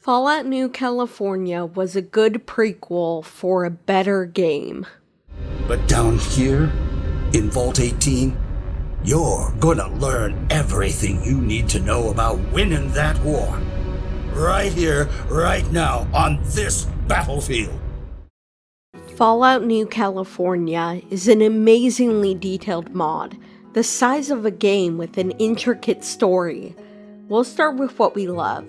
Fallout New California was a good prequel for a better game. But down here, in Vault 18, you're gonna learn everything you need to know about winning that war. Right here, right now, on this battlefield. Fallout New California is an amazingly detailed mod, the size of a game with an intricate story. We'll start with what we love.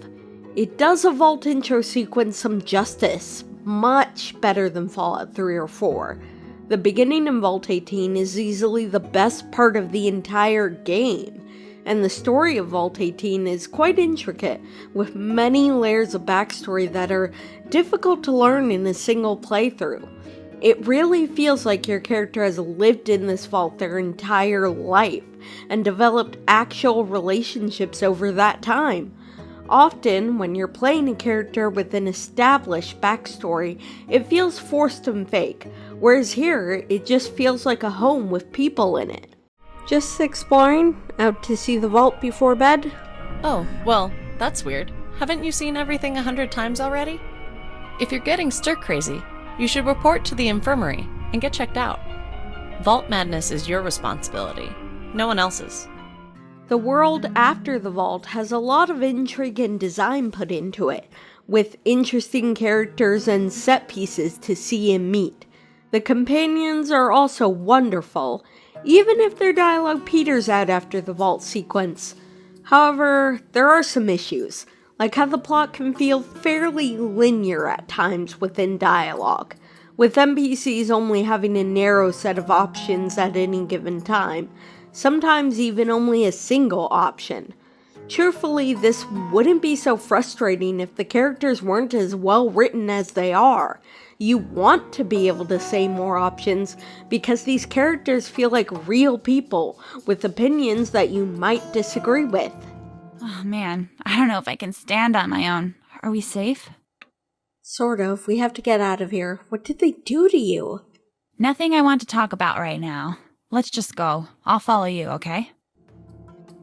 It does a Vault intro sequence some justice, much better than Fallout 3 or 4. The beginning in Vault 18 is easily the best part of the entire game, and the story of Vault 18 is quite intricate, with many layers of backstory that are difficult to learn in a single playthrough. It really feels like your character has lived in this vault their entire life, and developed actual relationships over that time. Often, when you're playing a character with an established backstory, it feels forced and fake, whereas here, it just feels like a home with people in it. Just exploring? Out to see the vault before bed? Oh, well, that's weird. Haven't you seen everything 100 times already? If you're getting stir-crazy, you should report to the infirmary and get checked out. Vault madness is your responsibility, no one else's. The world after the vault has a lot of intrigue and design put into it, with interesting characters and set pieces to see and meet. The companions are also wonderful, even if their dialogue peters out after the vault sequence. However, there are some issues, like how the plot can feel fairly linear at times within dialogue, with NPCs only having a narrow set of options at any given time, sometimes even only a single option. Truthfully, this wouldn't be so frustrating if the characters weren't as well written as they are. You want to be able to say more options because these characters feel like real people with opinions that you might disagree with. Oh man, I don't know if I can stand on my own. Are we safe? Sort of. We have to get out of here. What did they do to you? Nothing I want to talk about right now. Let's just go. I'll follow you, okay?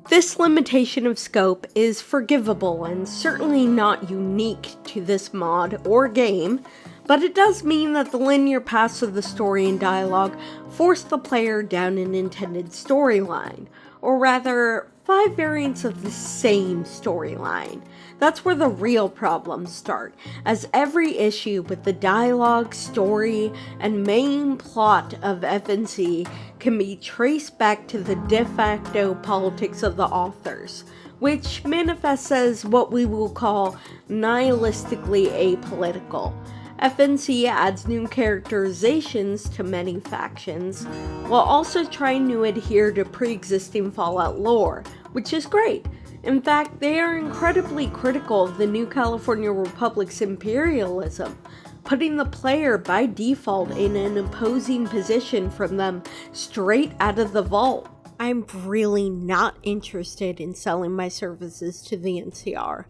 This limitation of scope is forgivable and certainly not unique to this mod or game, but it does mean that the linear paths of the story and dialogue force the player down an intended storyline, or rather, 5 variants of the same storyline. That's where the real problems start, as every issue with the dialogue, story, and main plot of FNC can be traced back to the de facto politics of the authors, which manifests as what we will call nihilistically apolitical. FNC adds new characterizations to many factions, while also trying to adhere to pre-existing Fallout lore, which is great. In fact, they are incredibly critical of the New California Republic's imperialism, putting the player by default in an opposing position from them straight out of the vault. I'm really not interested in selling my services to the NCR.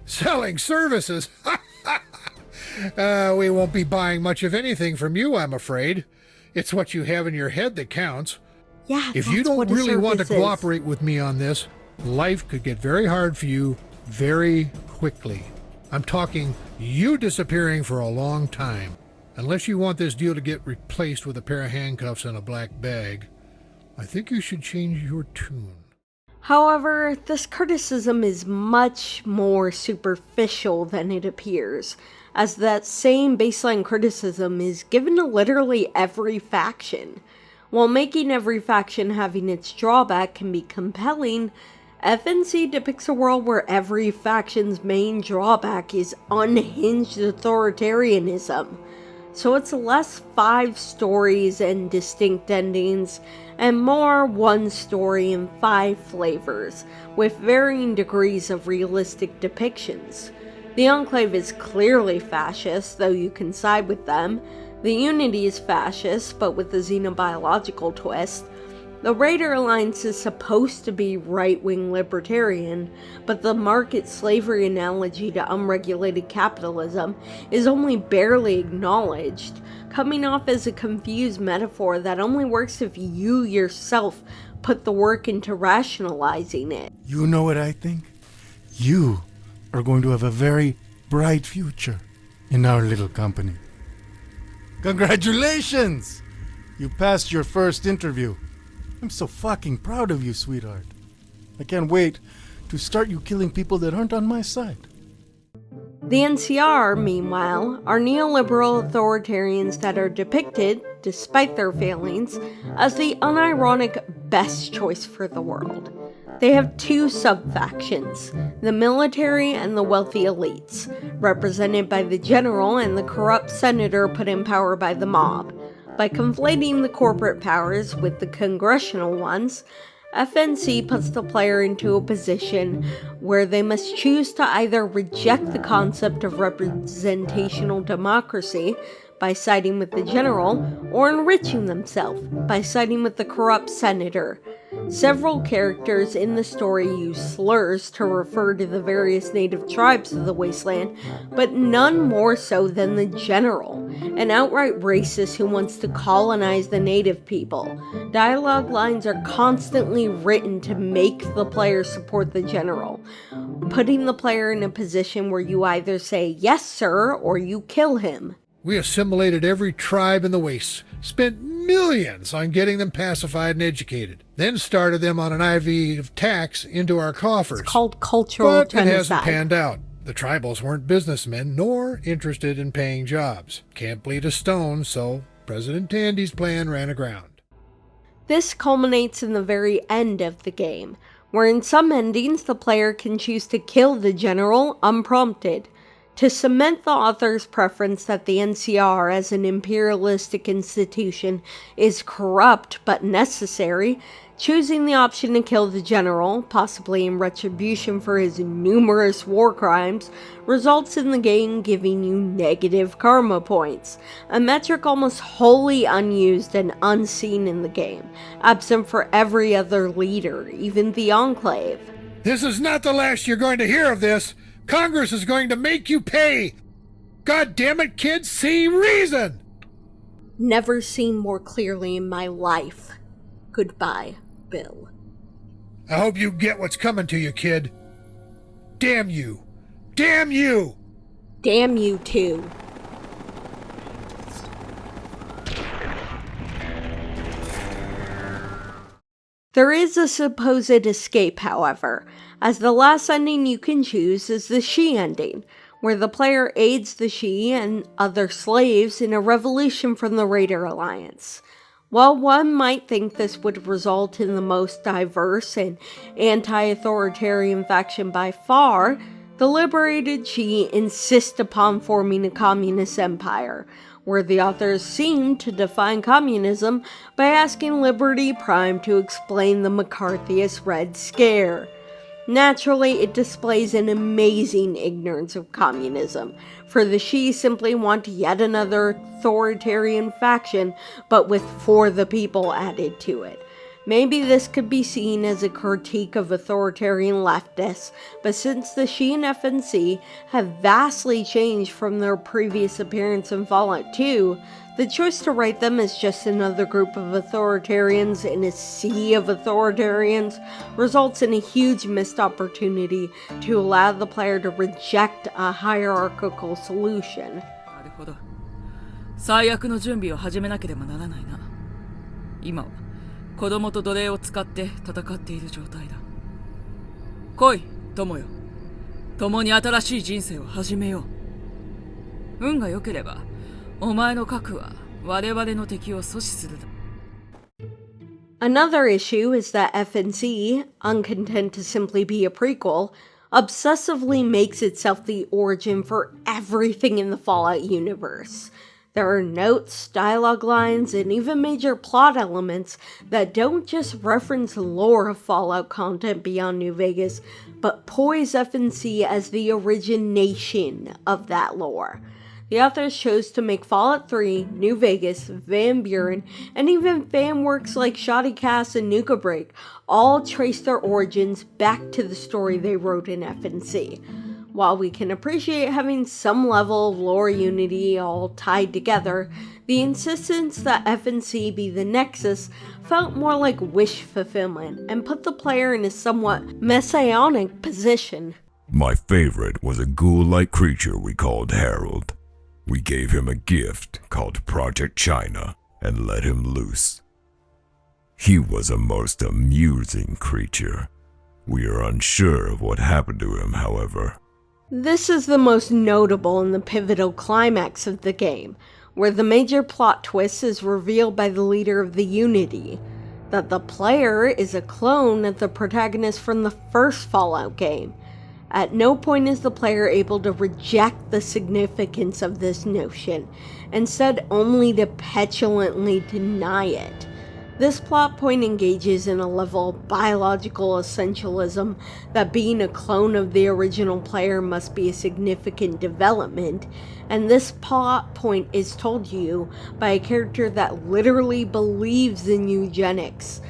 Selling services? We won't be buying much of anything from you, I'm afraid. It's what you have in your head that counts. Yeah, if you don't really want to cooperate with me on this, life could get very hard for you very quickly. I'm talking you disappearing for a long time. Unless you want this deal to get replaced with a pair of handcuffs and a black bag, I think you should change your tune. However, this criticism is much more superficial than it appears, as that same baseline criticism is given to literally every faction. While making every faction having its drawback can be compelling, FNC depicts a world where every faction's main drawback is unhinged authoritarianism. So it's less 5 stories and distinct endings, and more 1 story and 5 flavors, with varying degrees of realistic depictions. The Enclave is clearly fascist, though you can side with them. The Unity is fascist, but with a xenobiological twist. The Raider Alliance is supposed to be right-wing libertarian, but the market slavery analogy to unregulated capitalism is only barely acknowledged, coming off as a confused metaphor that only works if you yourself put the work into rationalizing it. You know what I think? You are going to have a very, bright future in our little company. Congratulations! You passed your first interview. I'm so fucking proud of you, sweetheart. I can't wait to start you killing people that aren't on my side. The NCR, meanwhile, are neoliberal authoritarians that are depicted, despite their failings, as the unironic best choice for the world. They have two sub-factions, the military and the wealthy elites, represented by the general and the corrupt senator put in power by the mob. By conflating the corporate powers with the congressional ones, FNC puts the player into a position where they must choose to either reject the concept of representational democracy by siding with the general, or enriching themselves by siding with the corrupt senator. Several characters in the story use slurs to refer to the various native tribes of the wasteland, but none more so than the general, an outright racist who wants to colonize the native people. Dialogue lines are constantly written to make the player support the general, putting the player in a position where you either say yes sir or you kill him. We assimilated every tribe in the wastes, spent millions on getting them pacified and educated, then started them on an IV of tax into our coffers. It's called cultural But genocide. it hasn't panned out. The tribals weren't businessmen nor interested in paying jobs. Can't bleed a stone, so President Tandy's plan ran aground. This culminates in the very end of the game, where in some endings the player can choose to kill the general unprompted. To cement the author's preference that the NCR as an imperialistic institution is corrupt but necessary, choosing the option to kill the general, possibly in retribution for his numerous war crimes, results in the game giving you negative karma points, a metric almost wholly unused and unseen in the game, absent for every other leader, even the Enclave. This is not the last you're going to hear of this. Congress is going to make you pay. God damn it, kids, see reason. Never seen more clearly in my life. Goodbye, Bill. I hope you get what's coming to you, kid. Damn you. Damn you. Damn you too. There is a supposed escape, however, as the last ending you can choose is the She ending, where the player aids the She and other slaves in a revolution from the Raider Alliance. While one might think this would result in the most diverse and anti-authoritarian faction by far, the liberated She insist upon forming a communist empire, where the authors seem to define communism by asking Liberty Prime to explain the McCarthyist Red Scare. Naturally, it displays an amazing ignorance of communism, for the She simply want yet another authoritarian faction, but with "for the people" added to it. Maybe this could be seen as a critique of authoritarian leftists, but since the She and FNC have vastly changed from their previous appearance in Fallout 2, the choice to write them as just another group of authoritarians in a sea of authoritarians results in a huge missed opportunity to allow the player to reject a hierarchical solution. なるほど。最悪の準備を始めなければならないな。今は子供と奴隷を使って戦っている状態だ。来い、友よ。共に新しい人生を始めよう。運が良ければ、お前の核は我々の敵を阻止するだ。Another issue is that FNC, uncontent to simply be a prequel, obsessively makes itself the origin for everything in the Fallout universe. There are notes, dialogue lines, and even major plot elements that don't just reference lore of Fallout content beyond New Vegas, but poise FNC as the origination of that lore. The authors chose to make Fallout 3, New Vegas, Van Buren, and even fan works like Shoddycast and Nuka Break all trace their origins back to the story they wrote in FNC. While we can appreciate having some level of lore unity all tied together, the insistence that FNC be the nexus felt more like wish fulfillment and put the player in a somewhat messianic position. My favorite was a ghoul-like creature we called Harold. We gave him a gift called Project China and let him loose. He was a most amusing creature. We are unsure of what happened to him, however. This is the most notable and the pivotal climax of the game, where the major plot twist is revealed by the leader of the Unity, that the player is a clone of the protagonist from the first Fallout game. At no point is the player able to reject the significance of this notion, instead only to petulantly deny it. This plot point engages in a level of biological essentialism that being a clone of the original player must be a significant development, and this plot point is told you by a character that literally believes in eugenics,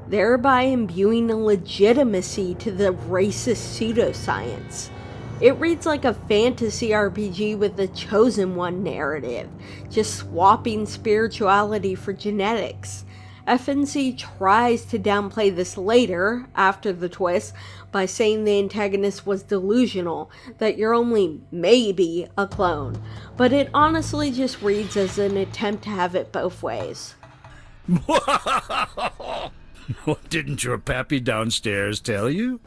thereby imbuing a legitimacy to the racist pseudoscience. It reads like a fantasy RPG with the Chosen One narrative, just swapping spirituality for genetics. FNC tries to downplay this later, after the twist, by saying the antagonist was delusional, that you're only maybe a clone, but it honestly just reads as an attempt to have it both ways. What didn't your pappy downstairs tell you?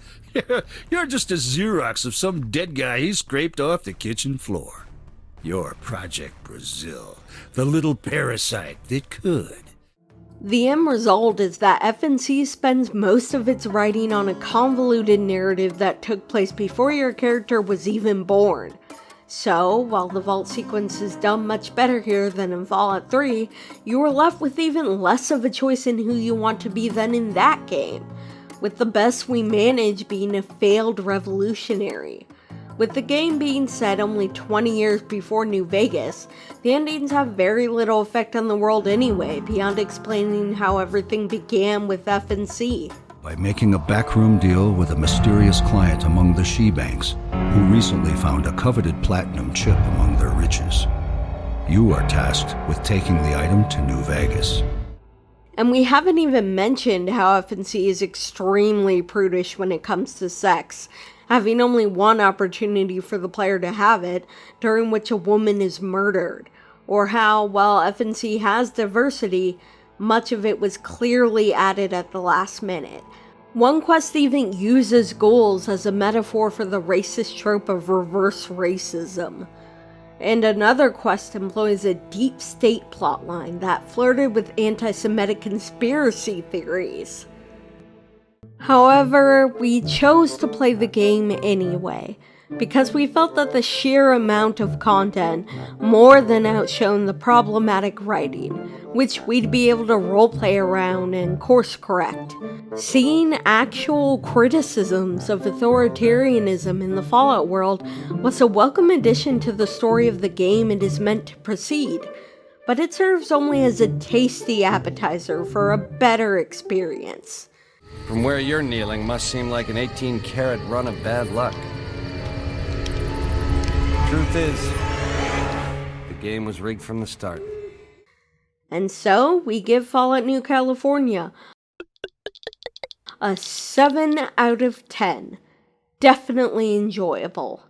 You're just a Xerox of some dead guy he scraped off the kitchen floor. You're Project Brazil, the little parasite that could. The end result is that FNC spends most of its writing on a convoluted narrative that took place before your character was even born. So, while the vault sequence is done much better here than in Fallout 3, you are left with even less of a choice in who you want to be than in that game, with the best we manage being a failed revolutionary. With the game being set only 20 years before New Vegas, the endings have very little effect on the world anyway, beyond explaining how everything began with FNC. By making a backroom deal with a mysterious client among the Shebanks, who recently found a coveted platinum chip among their riches. You are tasked with taking the item to New Vegas. And we haven't even mentioned how FNC is extremely prudish when it comes to sex, having only one opportunity for the player to have it, during which a woman is murdered, or how, while FNC has diversity, much of it was clearly added at the last minute. One quest even uses ghouls as a metaphor for the racist trope of reverse racism. And another quest employs a deep state plotline that flirted with anti-Semitic conspiracy theories. However, we chose to play the game anyway, because we felt that the sheer amount of content more than outshone the problematic writing, which we'd be able to roleplay around and course correct. Seeing actual criticisms of authoritarianism in the Fallout world was a welcome addition to the story of the game it is meant to precede, but it serves only as a tasty appetizer for a better experience. From where you're kneeling must seem like an 18-carat run of bad luck. Truth is, the game was rigged from the start. And so, we give Fallout New California a 7 out of 10. Definitely enjoyable.